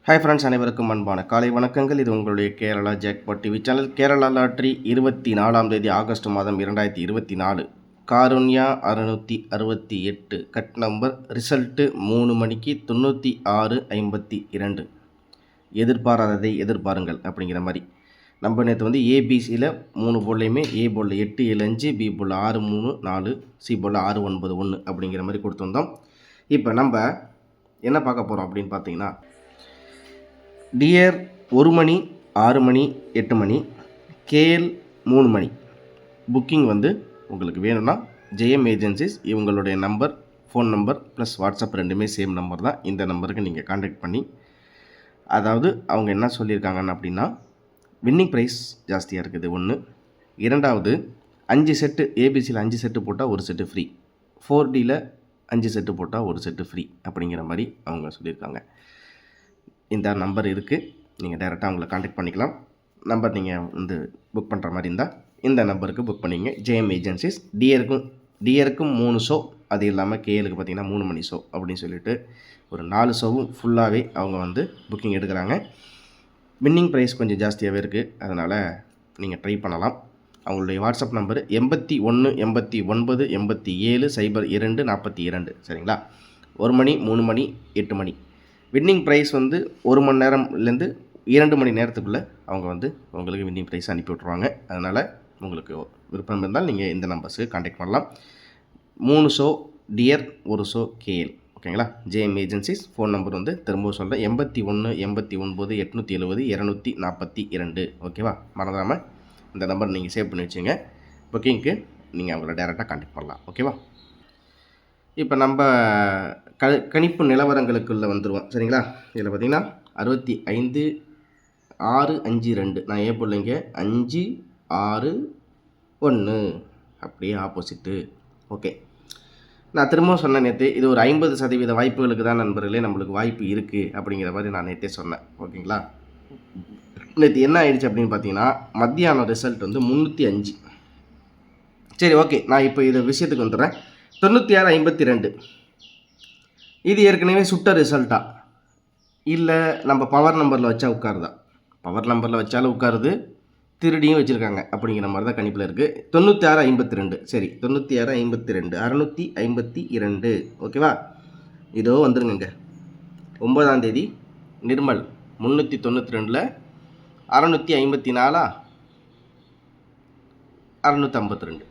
Hi friends, அனைவருக்கும் அன்பான காலை வணக்கங்கள். இது உங்களுடைய Kerala jackpot TV channel. Kerala lottery 24ஆம் தேதி ஆகஸ்ட் மாதம் 2024 காருண்யா 668 கட் நம்பர். ரிசல்ட்டு 3 மணிக்கு 9652. எதிர்பாராததை எதிர்பாருங்கள் அப்படிங்கிற மாதிரி. நம்ம நேற்று வந்து ஏபிசியில் 3 போர்ட்லேயுமே ஏ போர்டில் 8 7 5, பி போர்டில் 6 3 4, சி போர்டில் 6 9 1 அப்படிங்கிற மாதிரி கொடுத்துருந்தோம். இப்போ நம்ம என்ன பார்க்க போகிறோம் அப்படின்னு பார்த்தீங்கன்னா, டியர் 1 மணி 6 மணி 8 மணி, கேஎல் 3 மணி புக்கிங் வந்து உங்களுக்கு வேணும்னா ஜெயம் ஏஜென்சிஸ் இவங்களுடைய number, phone number plus WhatsApp ரெண்டுமே சேம் நம்பர் தான். இந்த நம்பருக்கு நீங்கள் கான்டாக்ட் பண்ணி, அதாவது அவங்க என்ன சொல்லியிருக்காங்கன்னு அப்படின்னா, வின்னிங் ப்ரைஸ் ஜாஸ்தியாக இருக்குது ஒன்று. இரண்டாவது 5 செட்டு ஏபிசியில் 5 செட்டு போட்டால் 1 செட்டு ஃப்ரீ, 4டியில் 5 செட்டு போட்டால் 1 செட்டு ஃப்ரீ அப்படிங்கிற மாதிரி அவங்க சொல்லியிருக்காங்க. இந்த நம்பர் இருக்குது, நீங்கள் டைரெக்டாக அவங்களை கான்டாக்ட் பண்ணிக்கலாம். நம்பர் நீங்கள் வந்து புக் பண்ணுற மாதிரி இருந்தால் இந்த நம்பருக்கு புக் பண்ணிங்க. JM agencies. டியருக்கும் 3 ஷோ, அது இல்லாமல் கேஎலுக்கு பார்த்திங்கன்னா 3 மணி ஷோ அப்படின்னு சொல்லிட்டு ஒரு 4 ஷோவும் ஃபுல்லாகவே அவங்க வந்து புக்கிங் எடுக்கிறாங்க. வின்னிங் ப்ரைஸ் கொஞ்சம் ஜாஸ்தியாகவே இருக்குது, அதனால் நீங்கள் ட்ரை பண்ணலாம். அவங்களுடைய வாட்ஸ்அப் நம்பரு 81 89 87 02 42. சரிங்களா? 1 மணி 3 மணி 8 மணி. வின்னிங் ப்ரைஸ் வந்து 1 மணி நேரம்லேருந்து 2 மணி நேரத்துக்குள்ளே அவங்க வந்து உங்களுக்கு வின்னிங் ப்ரைஸ் அனுப்பி விட்ருவாங்க. அதனால் உங்களுக்கு விருப்பம் இருந்தால் நீங்கள் இந்த நம்பர்ஸுக்கு கான்டாக்ட் பண்ணலாம். 3 ஷோ டியர், 1 ஷோ கேஎல். ஓகேங்களா? JM agencies. ஃபோன் நம்பர் வந்து திரும்பவும் சொல்கிறேன், 81 89 870 242. ஓகேவா? மறந்துடாமல் இந்த நம்பர் நீங்கள் சேவ் பண்ணி வச்சுங்க. புக்கிங்க்கு நீங்கள் அவங்கள டைரெக்டாக கான்டாக்ட் பண்ணலாம். ஓகேவா? இப்போ நம்ம கணிப்பு நிலவரங்களுக்குள்ளே வந்துடுவோம். சரிங்களா? இதில் பார்த்திங்கன்னா 65 6 5 2, நான் ஏ பிள்ளைங்க 5 6 1 அப்படியே ஆப்போசிட்டு. ஓகே, நான் திரும்பவும் சொன்னேன் நேற்று, இது ஒரு 50% வாய்ப்புகளுக்கு தான் நண்பர்களே நம்மளுக்கு வாய்ப்பு இருக்குது அப்படிங்கிற மாதிரி நான் நேற்றே சொன்னேன். ஓகேங்களா? நேற்று என்ன ஆயிடுச்சு அப்படின்னு பார்த்தீங்கன்னா, மத்தியானம் ரிசல்ட் வந்து 305. சரி, ஓகே, நான் இப்போ இது விஷயத்துக்கு வந்துடுறேன். 96 52 இது ஏற்கனவே சுட்ட ரிசல்ட்டா இல்லை நம்ம பவர் நம்பரில் வச்சா உட்காருதா? பவர் நம்பரில் வச்சாலும் உட்காருது, திருடியும் வச்சுருக்காங்க அப்படிங்கிற மாதிரி தான் கணிப்பில் இருக்குது. 96 52. சரி, 96 52 652. ஓகேவா? இதோ வந்துருங்க. 9ஆம் தேதி நிர்மல் 392 654 652.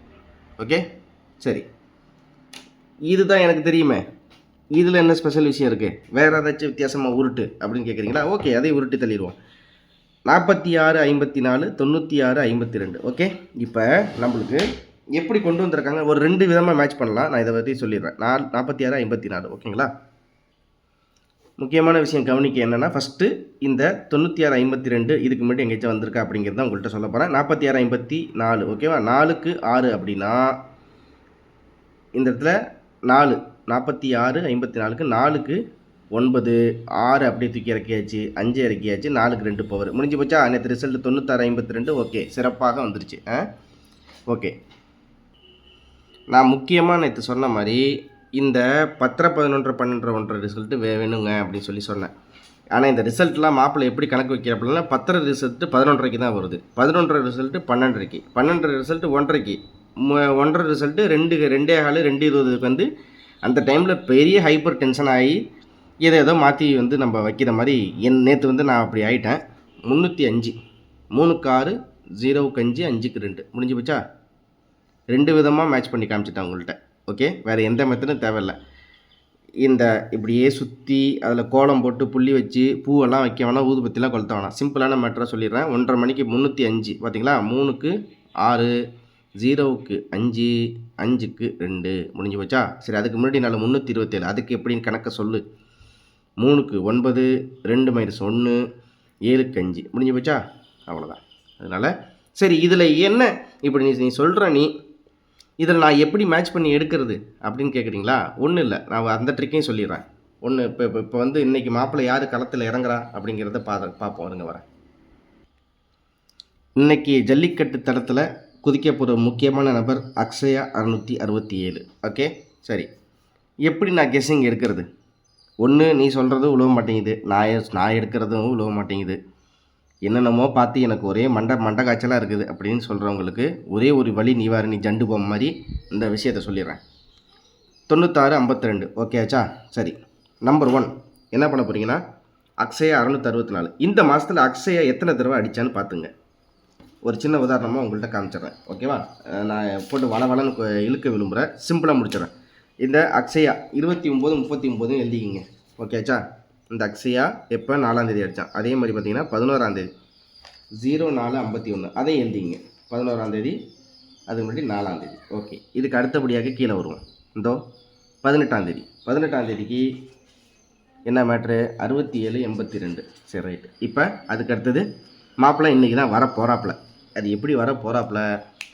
ஓகே, சரி, இதுதான் எனக்கு தெரியுமே. இதில் என்ன ஸ்பெஷல் விஷயம் இருக்குது? வேறு ஏதாச்சும் வித்தியாசமாக உருட்டு அப்படின்னு கேட்குறீங்களா? ஓகே, அதை உருட்டி தள்ளிடுவோம். 46 54 96 52. ஓகே, இப்போ நம்மளுக்கு எப்படி கொண்டு வந்திருக்காங்க, ஒரு 2 விதமாக மேட்ச் பண்ணலாம். நான் இதை பற்றி சொல்லிடுறேன். 46 54. ஓகேங்களா? முக்கியமான விஷயம் கவனிக்க என்னென்னா, ஃபஸ்ட்டு இந்த 96 52 இதுக்கு முன்னாடி எங்கேயாச்சும் வந்திருக்கா அப்படிங்கிறத உங்கள்கிட்ட சொல்ல போகிறேன். 46 54. ஓகேவா? 4க்கு 6 அப்படின்னா இந்த இடத்துல 4 46 54க்கு 4க்கு 9 6 அப்படியே தூக்கி இறக்கியாச்சு, 5 இறக்கியாச்சு, 4க்கு 2 பவர் முடிஞ்சு போச்சா? நேற்று ரிசல்ட் 96 52. ஓகே, சிறப்பாக வந்துருச்சு. ஓகே, நான் முக்கியமாக நேற்று சொன்ன மாதிரி இந்த 10 11 12 1 ரிசல்ட்டு வேணுங்க அப்படின்னு சொன்னேன். ஆனால் இந்த ரிசல்ட்லாம் மாப்பிள்ளை எப்படி கணக்கு வைக்கிற அப்படின்னா, 10 ரிசல்ட்டு 11:30 தான் வருது, 11 ரிசல்ட்டு 12:30, 12 ரிசல்ட்டு 1:30, 1:30 ரிசல்ட்டு 2:15 2:20 வந்து அந்த டைமில் பெரிய ஹைப்பர் டென்ஷன் ஆகி ஏதோ மாற்றி வந்து நம்ம வைக்கிற மாதிரி நேற்று வந்து நான் அப்படி ஆகிட்டேன். 305 3க்கு 6 0க்கு 5 5க்கு 2 முடிஞ்சு போச்சா? 2 விதமாக மேட்ச் பண்ணி காமிச்சிட்டேன் உங்கள்கிட்ட. ஓகே, வேறு எந்த மெத்தடும் தேவையில்லை. இந்த இப்படியே சுற்றி அதில் கோலம் போட்டு புள்ளி வச்சு பூவெல்லாம் வைக்க வேணாம், ஊதுபத்திலாம் கொளுத்த வேணாம். சிம்பிளான மேட்டராக சொல்லிடுறேன். 1:30 மணிக்கு 305 பார்த்தீங்களா? 3க்கு 6 0க்கு 5, 5க்கு 2 முடிஞ்சு போச்சா? சரி, அதுக்கு முன்னாடி நாள் 327 அதுக்கு எப்படின்னு கணக்கை சொல்லு. 3க்கு 9, 2 - 1, 7க்கு 5 முடிஞ்சு போச்சா? அவ்வளோதான். அதனால் சரி, இதில் என்ன இப்படி நீ சொல்கிற இதில் நான் எப்படி மேட்ச் பண்ணி எடுக்கிறது அப்படின்னு கேட்குறீங்களா? ஒன்றும் இல்லை, நான் அந்த ட்ரிக்கையும் சொல்லிடுறேன். இப்போ வந்து இன்றைக்கி மாப்பிள்ளை யார் களத்தில் இறங்குறா அப்படிங்கிறத பார்ப்போம். இருங்க வரேன். இன்றைக்கி ஜல்லிக்கட்டு தளத்தில் குதிக்க போகிற முக்கியமான நபர் அக்ஷயா 667. ஓகே, சரி. எப்படி நான் கெஸ்ஸிங் எடுக்கிறது? ஒன்று, நீ சொல்கிறதும் உழவ மாட்டேங்குது, நான் எடுக்கிறதும் உழவ மாட்டேங்குது, என்னென்னமோ பார்த்து எனக்கு ஒரே மண்டை காய்ச்சலாக இருக்குது அப்படின்னு சொல்கிறவங்களுக்கு ஒரே ஒரு வழி நிவாரணி ஜண்டு பொம்மை மாதிரி இந்த விஷயத்தை சொல்லிடுறேன். 96 52 ஓகே ஆச்சா? சரி, நம்பர் 1 என்ன பண்ண போகிறீங்கன்னா அக்ஷயா 664. இந்த மாதத்தில் அக்ஷயா எத்தனை தடவை அடித்தான்னு பார்த்துங்க. ஒரு சின்ன உதாரணமாக உங்கள்கிட்ட காமிச்சிட்றேன். ஓகேவா? நான் போட்டு வளன்னு இழுக்க விரும்புகிறேன், சிம்பிளாக முடிச்சிடறேன். இந்த அக்ஷயா 29 39 எழுதிக்கிங்க. ஓகே ஆச்சா? இந்த அக்ஷயா எப்போ 4ஆம் தேதி அடித்தான், அதே மாதிரி பார்த்தீங்கன்னா 11ஆம் தேதி 04 51 அதை எழுதிங்க. 11ஆம் தேதி, அதுக்கு முன்னாடி 4ஆம் தேதி. ஓகே, இதுக்கு அடுத்தபடியாக கீழே வருவோம். இந்தோ 18ஆம் தேதி. 18ஆம் தேதிக்கு என்ன மேட்ரு? 67 82. சரி, ரைட்டு. இப்போ அதுக்கு அடுத்தது மாப்பிள்ளை இன்றைக்கி தான் வர போகிறாப்புல. அது எப்படி வர போகிறாப்புல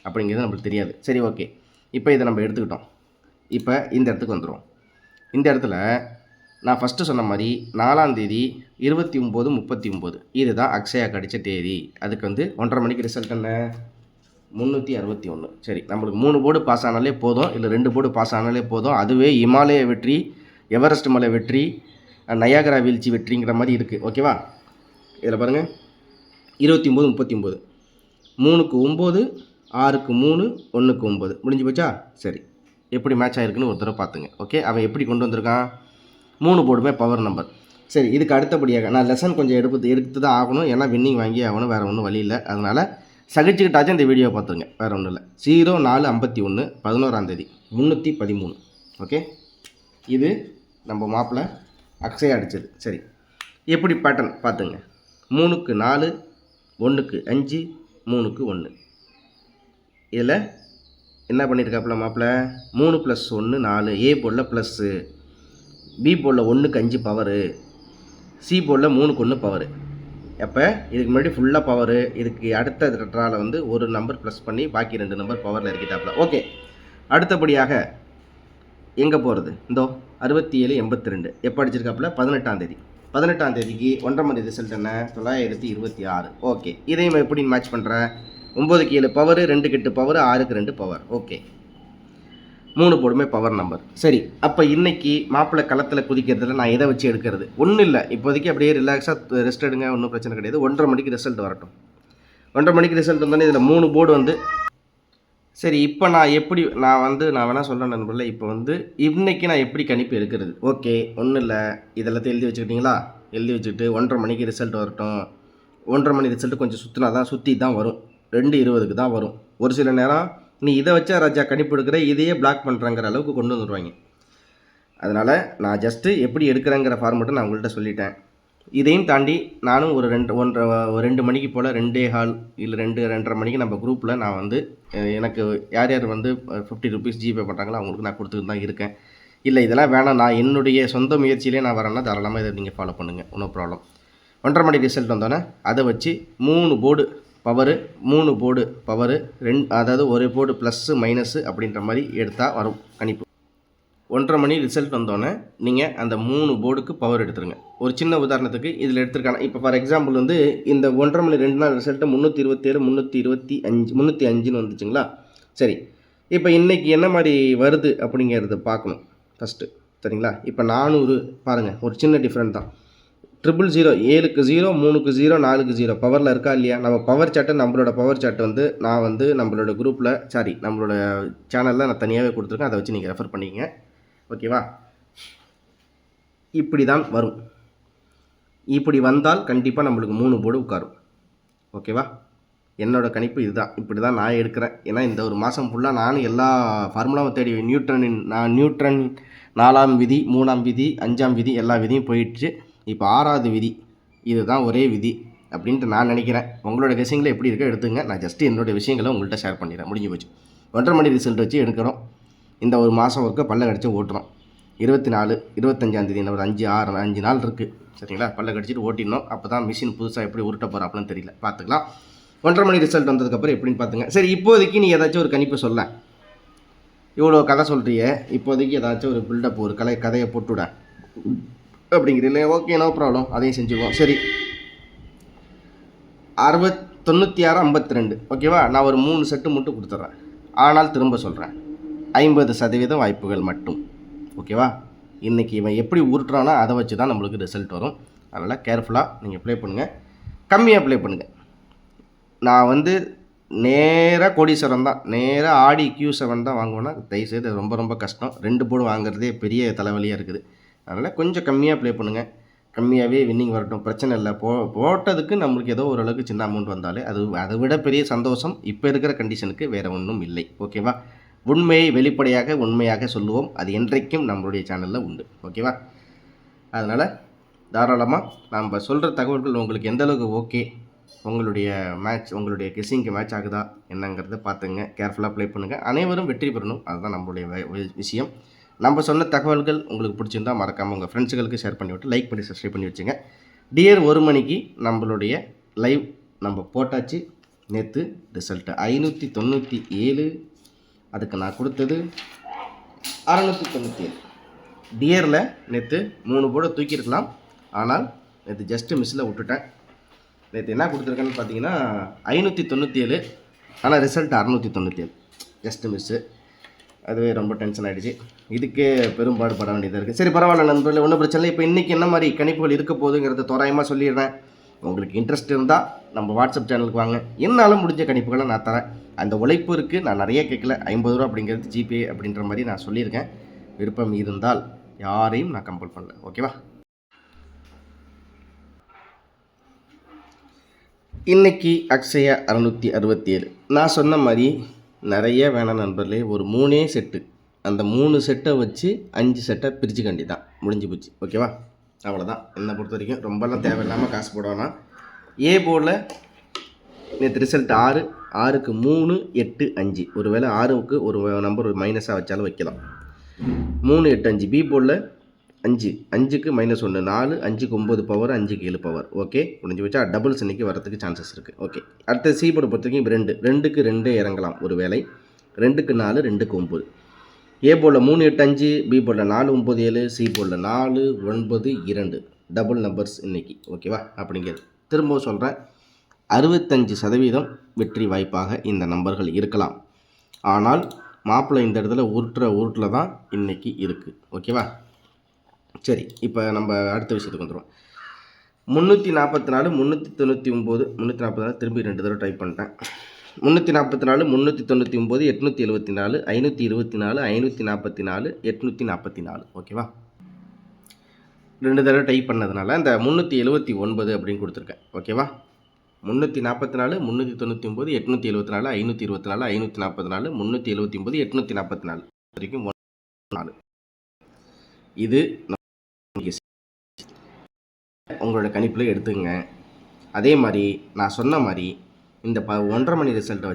அப்படிங்கிறது நம்மளுக்கு தெரியாது. சரி, ஓகே. இப்போ இதை நம்ம எடுத்துக்கிட்டோம். இப்போ இந்த இடத்துக்கு வந்துடும். இந்த இடத்துல நான் ஃபஸ்ட்டு சொன்ன மாதிரி 4ஆம் தேதி 29 39 இது தான் அக்ஷயா கடித்த தேதி. அதுக்கு வந்து 1:30 மணிக்கு ரிசல்ட் என்ன? 361. சரி, நம்மளுக்கு 3 போர்டு பாஸ் ஆனாலே போதும், இல்லை 2 போர்டு பாஸ் ஆனாலே போதும். அதுவே இமாலய வெற்றி, எவரெஸ்ட் மலை வெற்றி, நயாகரா வீழ்ச்சி வெற்றிங்கிற மாதிரி இருக்குது. ஓகேவா? இதில் பாருங்கள், 29 39 3க்கு 9, 6க்கு 3, 1க்கு 9 முடிஞ்சு போச்சா? சரி, எப்படி மேட்ச் ஆகிருக்குன்னு ஒரு தடவை பார்த்துங்க. ஓகே, அவன் எப்படி கொண்டு வந்திருக்கான்? 3 போர்டுமே பவர் நம்பர். சரி, இதுக்கு அடுத்தபடியாக நான் லெசன் கொஞ்சம் எடுத்து தான் ஆகணும், ஏன்னா வின்னிங் வாங்கி ஆகணும், வேறு ஒன்றும் வழி இல்லை. அதனால் சகிச்சுக்கிட்டாச்சும் இந்த வீடியோ பார்த்துங்க, வேறு ஒன்றும் இல்லை. 04 51 11ஆம் தேதி 313. ஓகே, இது நம்ம மாப்பிள்ளை அக்ஷயா அடித்தது. சரி, எப்படி பேட்டர்ன் பார்த்துங்க. 3க்கு 4, 1க்கு 5, 3க்கு 1. இதில் என்ன பண்ணியிருக்காப்புல மாப்பிள்ளை? 3 + 1 4. ஏ போர்டில் ப்ளஸ்ஸு, பி போர்டில் 1க்கு 5 பவரு, சி போர்டில் 3க்கு 1 பவரு. அப்போ இதுக்கு முன்னாடி ஃபுல்லாக பவரு, இதுக்கு அடுத்த ட்ராவில் வந்து ஒரு நம்பர் ப்ளஸ் பண்ணி பாக்கி 2 நம்பர் பவரில் இருக்கிட்டாப்புல. ஓகே, அடுத்தபடியாக எங்கே போகிறது? இந்தோ 67 82 எப்போ அடிச்சிருக்காப்புல? 18ஆம் தேதி. 18ஆம் தேதிக்கு 1:30 மணி ரிசல்ட் என்ன? 926. ஓகே, இதையும் எப்படி மேட்ச் பண்ணுறேன்? 9க்கு 7 பவர், 2க்கு 8 பவர், 6க்கு 2 பவர். ஓகே, 3 போர்டுமே பவர் நம்பர். சரி, அப்போ இன்றைக்கி மாப்பிள்ளை களத்தில் குதிக்கிறதுல நான் எதை வச்சு எடுக்கிறது? ஒன்றும் இல்லை, இப்போதைக்கு அப்படியே ரிலாக்ஸாக ரெஸ்ட் எடுங்க, ஒன்றும் பிரச்சனை கிடையாது. 1:30 மணிக்கு ரிசல்ட் வரட்டும். 1:30 மணிக்கு ரிசல்ட் வந்தோடனே இதில் 3 போர்டு வந்து சரி. இப்போ நான் வேணால் சொல்கிறேன் நண்பர்களே, இப்போ வந்து இன்றைக்கி நான் எப்படி கணிப்பு எடுக்கிறது? ஓகே, ஒன்றும் இல்லை, இதெல்லாத்தையும் எழுதி வச்சுக்கிட்டிங்களா? எழுதி வச்சுக்கிட்டு 1:30 மணிக்கு ரிசல்ட் வரட்டும். 1:30 மணி ரிசல்ட்டு கொஞ்சம் சுற்றி தான் வரும், 2:20க்கு தான் வரும். ஒரு சில நேரம் நீ இதை வச்சா ராஜா கணிப்பு எடுக்கிற, இதையே பிளாக் பண்ணுறங்கிற அளவுக்கு கொண்டு வந்துடுவாங்க. அதனால் நான் ஜஸ்ட்டு எப்படி எடுக்கிறேங்கிற ஃபார்மெட்டை நான் உங்கள்கிட்ட சொல்லிட்டேன். இதையும் தாண்டி நானும் ஒரு 2 மணிக்கு போல் 2:15 இல்லை 2:30 மணிக்கு நம்ம குரூப்பில் நான் வந்து எனக்கு யார் யார் வந்து 50 ருபீஸ் ஜிபே பண்ணுறாங்களோ அவங்களுக்கு நான் கொடுத்துட்டு தான் இருக்கேன். இல்லை இதெல்லாம் வேணாம், நான் என்னுடைய சொந்த முயற்சியிலே நான் வரேன்னா தாராளமாக இதை நீங்கள் ஃபாலோ பண்ணுங்கள், ஒன்றும் ப்ராப்ளம். 1:30 மணிக்கு ரிசல்ட் வந்தோன்னே அதை வச்சு 3 போர்டு பவரு, 3 போர்டு பவரு, அதாவது ஒரு போர்டு ப்ளஸ்ஸு மைனஸு அப்படின்ற மாதிரி எடுத்தால் வரும் கணிப்பு. 1:30 மணி ரிசல்ட் வந்தோன்னே நீங்கள் அந்த 3 போர்டுக்கு பவர் எடுத்துருங்க. ஒரு சின்ன உதாரணத்துக்கு இதில் எடுத்துருக்காங்க. இப்போ ஃபார் எக்ஸாம்பிள் வந்து இந்த 1:30 மணி 2 நாள் ரிசல்ட்டு 327 325 வந்துச்சுங்களா? சரி, இப்போ இன்றைக்கி என்ன மாதிரி வருது அப்படிங்கிறத பார்க்கணும் ஃபஸ்ட்டு, சரிங்களா? இப்போ 400 பாருங்கள், ஒரு சின்ன டிஃப்ரெண்ட் தான். 000 7க்கு 0 3க்கு 0 4க்கு 0 பவரில் இருக்கா இல்லையா? நம்ம பவர் சார்ட்டை, நம்மளோட பவர் சார்ட் வந்து நான் வந்து நம்மளோட குரூப்பில் நம்மளோட சேனலில் நான் தனியாகவே கொடுத்துருக்கேன், அதை வச்சு நீங்கள் ரெஃபர் பண்ணிக்கங்க. ஓகேவா? இப்படி தான் வரும். இப்படி வந்தால் கண்டிப்பாக நம்மளுக்கு 3 போர்டு உட்காரும். ஓகேவா? என்னோடய கணிப்பு இதுதான். இப்படி தான் நான் எடுக்கிறேன். ஏன்னா இந்த ஒரு மாதம் ஃபுல்லாக நானும் எல்லா ஃபார்முலாவும் தேடி நியூட்டன் 4ஆம் விதி, 3ஆம் விதி, 5ஆம் விதி எல்லா விதியும் போயிடுச்சு. இப்போ 6வது விதி, இதுதான் ஒரே விதி அப்படின்ட்டு நான் நினைக்கிறேன். உங்களோட கெஸ்ஸிங்கில் எப்படி இருக்கோ எடுத்துங்க. நான் ஜஸ்ட்டு என்னோடய விஷயங்களை உங்கள்கிட்ட ஷேர் பண்ணிடுறேன், முடிஞ்சு போச்சு. 1.5 மணி ரிசல்ட் வச்சு எடுக்கிறோம். இந்த ஒரு மாதம் ஒர்க்க பல்ல கடிச்சு ஓட்டுறோம். 24 25ஆந்தேதி ஒரு 5 நாள் இருக்குது. சரிங்களா? பல்ல கடிச்சிட்டு ஓட்டிடணும். அப்போ தான் மிஷின் புதுசாக எப்படி உருட்ட போகிறாப்புலன்னு தெரியல, பார்த்துக்கலாம். 1.5 மணி ரிசல்ட் வந்ததுக்கப்புறம் எப்படின்னு பார்த்துங்க. சரி, இப்போதைக்கு நீ ஏதாச்சும் ஒரு கணிப்பு சொல்ல. இவ்வளோ கதை சொல்கிறிய, இப்போதைக்கு ஏதாச்சும் ஒரு பில்டப் ஒரு கதையை போட்டுவிட அப்படிங்கிறீங்களே. ஓகே, நோ ப்ராப்ளம், அதையும் செஞ்சுக்குவோம். சரி, 96 52 ஓகேவா? நான் ஒரு 3 செட்டு மட்டும் கொடுத்துட்றேன். ஆனால் திரும்ப சொல்கிறேன், 50% வாய்ப்புகள் மட்டும். ஓகேவா? இன்றைக்கி இவன் எப்படி உருட்டுறானோ அதை வச்சு தான் நம்மளுக்கு ரிசல்ட் வரும். அதனால் கேர்ஃபுல்லாக நீங்கள் ப்ளே பண்ணுங்கள், கம்மியாக ப்ளே பண்ணுங்கள். நான் நேராக கோடீஸ்வரன் தான், நேராக ஆடி Q7 தான் வாங்குவேன்னா தயவுசெய்து ரொம்ப ரொம்ப கஷ்டம். 2 போர்டு வாங்குறதே பெரிய தலைவலியாக இருக்குது. அதனால் கொஞ்சம் கம்மியாக ப்ளே பண்ணுங்கள். கம்மியாகவே வின்னிங் வரட்டும், பிரச்சனை இல்லை. போட்டதுக்கு நம்மளுக்கு ஏதோ ஓரளவுக்கு சின்ன அமௌண்ட் வந்தாலே அதை விட பெரிய சந்தோஷம் இப்போ இருக்கிற கண்டிஷனுக்கு வேறு ஒன்றும் இல்லை. ஓகேவா? உண்மையை வெளிப்படையாக உண்மையாக சொல்லுவோம். அது என்றைக்கும் நம்மளுடைய சேனலில் உண்டு. ஓகேவா? அதனால் தாராளமாக நம்ம சொல்கிற தகவல்கள் உங்களுக்கு எந்த அளவுக்கு ஓகே, உங்களுடைய கெஸ்ஸிங்க்கு மேட்ச் ஆகுதா என்னங்கிறத பார்த்துங்க. கேர்ஃபுல்லாக ப்ளே பண்ணுங்கள். அனைவரும் வெற்றி பெறணும், அதுதான் நம்மளுடைய விஷயம். நம்ம சொன்ன தகவல்கள் உங்களுக்கு பிடிச்சிருந்தால் மறக்காமல் உங்கள் ஃப்ரெண்ட்ஸுகளுக்கு ஷேர் பண்ணிவிட்டு லைக் பண்ணி சப்ஸ்கிரைப் பண்ணி வச்சுங்க. டியர் 1 மணிக்கு நம்மளுடைய லைவ் நம்ம போட்டாச்சு. நேற்று ரிசல்ட்டு 597, அதுக்கு நான் கொடுத்தது 697. டியரில் நேற்று 3 போர்டை தூக்கியிருக்கலாம், ஆனால் நேற்று ஜஸ்ட்டு மிஸ்ஸில் விட்டுட்டேன். நேற்று என்ன கொடுத்துருக்கேன்னு பார்த்தீங்கன்னா 597, ஆனால் ரிசல்ட் 697, ஜஸ்ட்டு மிஸ்ஸு. அதுவே ரொம்ப டென்ஷன் ஆகிடுச்சு. இதுக்கே பெரும்பாடு பட வேண்டியதாக இருக்குது. சரி, பரவாயில்ல நண்பர்களே, ஒன்றும் பிரச்சனை இல்லை. இப்போ இன்றைக்கி என்ன மாதிரி கணிப்புகள் இருக்க போகுதுங்கிறத தோராயமாக சொல்லிடுறேன். உங்களுக்கு இன்ட்ரெஸ்ட் இருந்தால் நம்ம வாட்ஸ்அப் சேனலுக்கு வாங்க, என்னால் முடிஞ்ச கணிப்புகளை நான் தரேன். அந்த உழைப்பு இருக்குது, நான் நிறைய கேட்கல. 50 ரூபா அப்படிங்கிறது ஜிபே அப்படின்ற மாதிரி நான் சொல்லியிருக்கேன். விருப்பம் இருந்தால் யாரையும் நான் கம்பல் பண்ணல. ஓகேவா? இன்றைக்கி அக்ஷயா 667. நான் சொன்ன மாதிரி நிறைய வேணாம் நண்பர்களே, ஒரு 3 செட்டு, அந்த 3 செட்டை வச்சு 5 செட்டை பிரித்து கண்டி தான் முடிஞ்சு போச்சு. ஓகேவா? அவ்வளோதான். என்னை பொறுத்த வரைக்கும் ரொம்பலாம் தேவையில்லாமல் காசு போடுவானா. ஏ போர்டில் நேற்று ரிசல்ட் 6, 6க்கு 3 8 5. ஒருவேளை 6க்கு ஒரு நம்பர் மைனஸாக வச்சாலும் வைக்கலாம். 3 8 5. பி போர்டில் 5, 5க்கு -1 4, 5க்கு 9 பவர், 5க்கு 7 பவர். ஓகே, முடிஞ்சு வச்சா டபுள்ஸ் இன்றைக்கி வரதுக்கு சான்சஸ் இருக்குது. ஓகே, அடுத்த சி போர்டு பொறுத்த வரைக்கும் 2க்கு 2 இறங்கலாம் ஒரு வேளை. 2க்கு 4, 2க்கு 9. ஏ போர்டில் 3 8 5, பி போர்டில் 4 9 7, சி போர்டில் 4 9 2. டபுள் நம்பர்ஸ் இன்றைக்கி. ஓகேவா? அப்படிங்கிறது திரும்பவும் சொல்கிறேன், 65% வெற்றி வாய்ப்பாக இந்த நம்பர்கள் இருக்கலாம். ஆனால் மாப்பிள்ளை இந்த இடத்துல உருட்டில் தான் இன்றைக்கி இருக்குது. ஓகேவா? சரி, இப்போ நம்ம அடுத்த விஷயத்துக்கு வந்துடுவோம். 344 399 344 திரும்பி 2 தடவை டைப் பண்ணிட்டேன். 344 399 874 524 544 844. ஓகேவா? 2 தடவை டைப் பண்ணதுனால இந்த 379 அப்படின்னு கொடுத்துருக்கேன். ஓகேவா? 344 399 874 524 544 379 844 வரைக்கும் 4. இது உங்களோட கணிப்பில் எடுத்துக்கங்க. அதே மாதிரி நான் சொன்ன மாதிரி இந்த 1.5 மணி ரிசல்ட்டை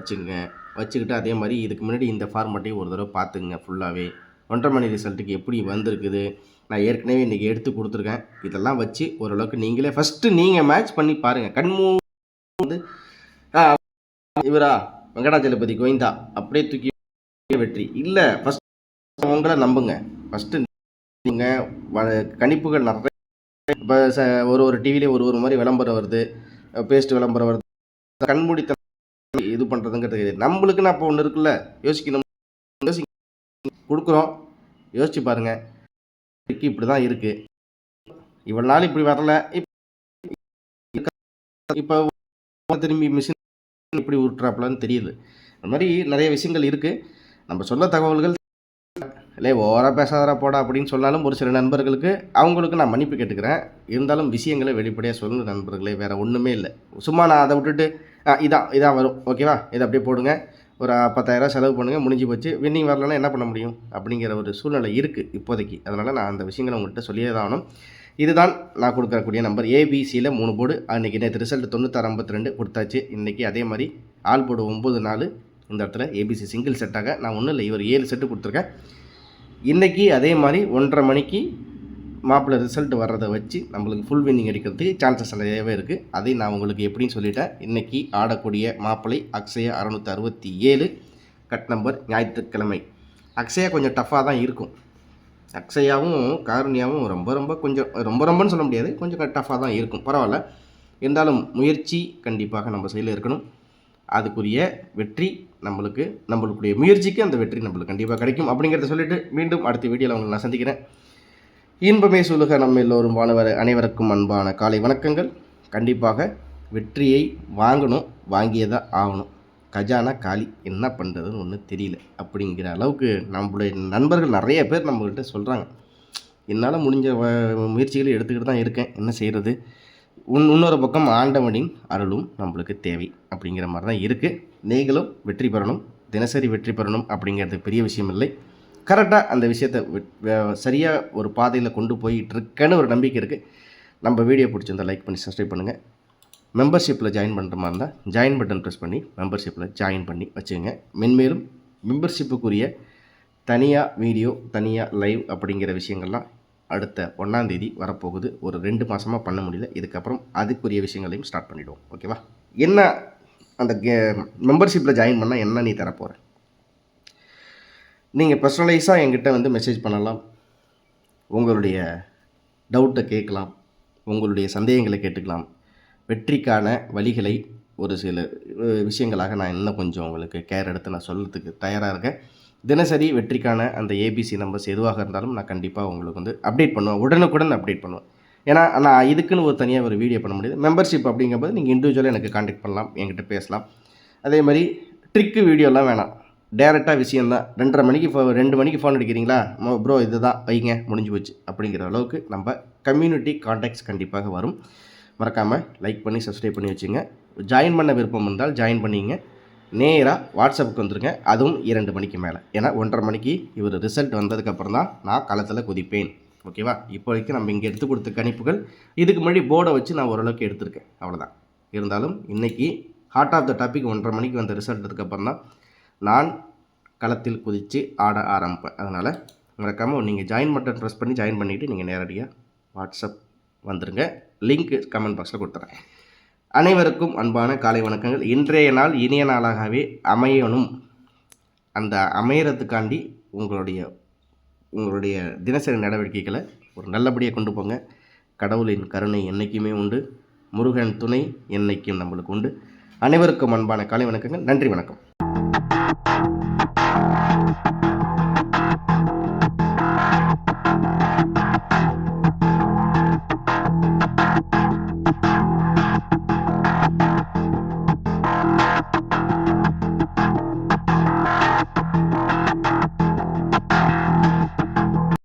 வச்சுக்கிட்டு அதே மாதிரி இதுக்கு முன்னாடி இந்த ஃபார்மேட்டையும் ஒரு தடவை பார்த்துங்க ஃபுல்லாகவே. 1.5 மணி ரிசல்ட்டுக்கு எப்படி வந்திருக்குது நான் ஏற்கனவே இன்றைக்கி எடுத்து கொடுத்துருக்கேன். இதெல்லாம் வச்சு ஓரளவுக்கு நீங்களே ஃபஸ்ட்டு நீங்கள் மேட்ச் பண்ணி பாருங்கள். கண்மூ இவரா வெங்கடாச்சலபதி கோவிந்தா அப்படியே தூக்கி வெற்றி இல்லை. ஃபஸ்ட் உங்களை நம்புங்க. ஃபஸ்ட்டு நீங்கள் கணிப்புகள் நிறைய இப்போ ஒரு டிவிலே ஒரு மாதிரி விளம்பரம் வருது, பேஸ்ட் விளம்பரம் வருது, கண்மூடித்தனம் இது பண்ணுறதுங்கிறது கிடையாது. நம்மளுக்குன்னு அப்போ ஒன்று இருக்குல்ல, யோசிக்கணும். கொடுக்குறோம், யோசிச்சு பாருங்கள். இப்படி தான் இருக்குது, இவ்வளோ நாள் இப்படி வரல, இப்போ திரும்பி மிஷின் இப்படி உருட்டுறாப்பலான்னு தெரியுது. அந்த மாதிரி நிறைய விஷயங்கள் இருக்குது. நம்ம சொல்ல தகவல்கள் இல்லை ஓவராக பேசாதரா போடா அப்படின்னு சொன்னாலும் ஒரு சில நண்பர்களுக்கு அவங்களுக்கு நான் மன்னிப்பு கேட்டுக்கிறேன். இருந்தாலும் விஷயங்களை வெளிப்படையாக சொல்லணும் நண்பர்களே, வேறு ஒன்றுமே இல்லை. சும்மா நான் அதை விட்டுட்டு இதான் வரும் ஓகேவா, இதை அப்படியே போடுங்க, ஒரு 10,000 செலவு பண்ணுங்கள், முடிஞ்சு போச்சு. வின்னிங் வரலன்னா என்ன பண்ண முடியும் அப்படிங்கிற ஒரு சூழ்நிலை இருக்குது இப்போதைக்கு. அதனால் நான் அந்த விஷயங்களை உங்கள்கிட்ட சொல்லியே தான் ஆகணும். இதுதான் நான் கொடுக்கக்கூடிய நம்பர். ஏபிசியில் 3 போர்டு. அன்றைக்கி நேற்று ரிசல்ட் 96 52 கொடுத்தாச்சு. இன்றைக்கி அதே மாதிரி ஆல் போர்டு 9 4, இந்த இடத்துல ஏபிசி சிங்கிள் செட்டாக நான் ஒன்றும் இல்லை, இவர் 7 செட்டு கொடுத்துருக்கேன். இன்றைக்கி அதே மாதிரி 1:30 மணிக்கு மாப்பிள்ளை ரிசல்ட் வர்றதை வச்சு நம்மளுக்கு ஃபுல் வின்னிங் அடிக்கிறதுக்கு சான்சஸ் நிறையவே இருக்குது. அதை நான் உங்களுக்கு எப்படின்னு சொல்லிட்டேன். இன்றைக்கி ஆடக்கூடிய மாப்பிள்ளை அக்ஷயா 667 கட் நம்பர் ஞாயிற்றுக்கிழமை. அக்ஷயா கொஞ்சம் டஃப்பாக தான் இருக்கும். அக்ஷயாவும் காருண்யாவும் ரொம்பன்னு சொல்ல முடியாது, கொஞ்சம் டஃப்பாக தான் இருக்கும். பரவாயில்ல, இருந்தாலும் முயற்சி கண்டிப்பாக நம்ம சைடில் இருக்கணும். அதுக்குரிய வெற்றி நம்மளுடைய முயற்சிக்கு அந்த வெற்றி நம்மளுக்கு கண்டிப்பாக கிடைக்கும் அப்படிங்கிறத சொல்லிவிட்டு மீண்டும் அடுத்த வீடியோவில் உங்களை நான் சந்திக்கிறேன். இன்பமே சொல்லுக நம்ம எல்லோரும் வானவர் அனைவருக்கும் அன்பான காலை வணக்கங்கள். கண்டிப்பாக வெற்றியை வாங்கணும், வாங்கியதாக ஆகணும். கஜானா காலி, என்ன பண்ணுறதுன்னு ஒன்றும் தெரியல அப்படிங்கிற அளவுக்கு நம்மளுடைய நண்பர்கள் நிறைய பேர் நம்மகிட்ட சொல்கிறாங்க. என்னால் முடிஞ்ச முயற்சிகளை எடுத்துக்கிட்டு தான் இருக்கேன், என்ன செய்கிறது. இன்னொரு பக்கம் ஆண்டவனின் அருளும் நம்மளுக்கு தேவை அப்படிங்கிற மாதிரி தான் இருக்குது. நீங்களும் வெற்றி பெறணும், தினசரி வெற்றி பெறணும் அப்படிங்கிறது பெரிய விஷயம் இல்லை. கரெக்டாக அந்த விஷயத்தை சரியாக ஒரு பாதையில் கொண்டு போயிட்டு இருக்கேன்னு ஒரு நம்பிக்கை இருக்குது. நம்ம வீடியோ பிடிச்சிருந்தால் லைக் பண்ணி சப்ஸ்கிரைப் பண்ணுங்கள். மெம்பர்ஷிப்பில் ஜாயின் பண்ணுற மாதிரி இருந்தால் ஜாயின் பட்டன் ப்ரெஸ் பண்ணி மெம்பர்ஷிப்பில் ஜாயின் பண்ணி வச்சுங்க. மென்மேலும் மெம்பர்ஷிப்புக்குரிய தனியாக வீடியோ, தனியாக லைவ் அப்படிங்கிற விஷயங்கள்லாம் அடுத்த 1ஆம் தேதி வரப்போகுது. ஒரு 2 மாதமாக பண்ண முடியல, இதுக்கப்புறம் அதுக்குரிய விஷயங்களையும் ஸ்டார்ட் பண்ணிவிடுவோம். ஓகேவா? என்ன அந்த மெம்பர்ஷிப்பில் ஜாயின் பண்ணால் என்ன நீ தரப்போகிற? நீங்கள் பர்சனலைஸாக என்கிட்ட மெசேஜ் பண்ணலாம், உங்களுடைய டவுட்டை கேட்கலாம், உங்களுடைய சந்தேகங்களை கேட்டுக்கலாம். வெற்றிக்கான வழிகளை ஒரு சில விஷயங்களாக நான் இன்னும் கொஞ்சம் உங்களுக்கு கேர் எடுத்து நான் சொல்கிறதுக்கு தயாராக இருக்கேன். தினசரி வெற்றிக்கான அந்த ஏபிசி நம்பர்ஸ் எதுவாக இருந்தாலும் நான் கண்டிப்பாக உங்களுக்கு அப்டேட் பண்ணுவேன், உடனுக்குடன் அப்டேட் பண்ணுவேன். ஏன்னா நான் இதுக்குன்னு ஒரு தனியாக ஒரு வீடியோ பண்ண முடியாது. மெம்பர்ஷிப் அப்படிங்கும்போது நீங்கள் இண்டிவிஜுவலாக எனக்கு காண்டாக்ட் பண்ணலாம், என்கிட்ட பேசலாம். அதே மாதிரி ட்ரிக்கு வீடியோலாம் வேணாம், டேரெக்டாக விஷயந்தான். 2 மணிக்கு ஃபோன் அடிக்கிறீங்களா ப்ரோ, இது தான் வைங்க, முடிஞ்சு போச்சு அப்படிங்கிற அளவுக்கு நம்ம கம்யூனிட்டி கான்டாக்ட்ஸ் கண்டிப்பாக வரும். மறக்காமல் லைக் பண்ணி சப்ஸ்கிரைப் பண்ணி வச்சுங்க. ஜாயின் பண்ண விருப்பம் இருந்தால் ஜாயின் பண்ணிங்க. நேராக வாட்ஸ்அப்புக்கு வந்துருங்க, அதுவும் 2 மணிக்கு மேலே. ஏன்னா 1:30 மணிக்கு இவர் ரிசல்ட் வந்ததுக்கப்புறம் தான் நான் களத்தில் குதிப்பேன். ஓகேவா? இப்போதைக்கு நம்ம இங்கே எடுத்து கொடுத்த கணிப்புகள், இதுக்கு முன்னாடி போர்டை வச்சு நான் ஓரளவுக்கு எடுத்திருக்கேன், அவ்வளோதான். இருந்தாலும் இன்றைக்கி ஹார்ட் ஆஃப் த டாபிக் 1:30 மணிக்கு வந்த ரிசல்ட்டுக்கப்புறம் தான் நான் களத்தில் குதித்து ஆட ஆரம்பிப்பேன். அதனால் மறக்காமல் நீங்கள் ஜாயின் பட்டன் ப்ரெஸ் பண்ணி ஜாயின் பண்ணிவிட்டு நீங்கள் நேரடியாக வாட்ஸ்அப் வந்துடுங்க. லிங்க்கு கமெண்ட் பாக்ஸில் கொடுத்துறேன். அனைவருக்கும் அன்பான காலை வணக்கங்கள். இன்றைய நாள் இனிய நாளாகவே அமையணும். அந்த அமையறதுக்காண்டி உங்களுடைய தினசரி நடவடிக்கைகளை ஒரு நல்லபடியாக கொண்டு போங்க. கடவுளின் கருணை என்றைக்குமே உண்டு, முருகன் துணை என்றைக்கும் நம்மளுக்கு உண்டு. அனைவருக்கும் அன்பான காலை வணக்கங்கள். நன்றி, வணக்கம்.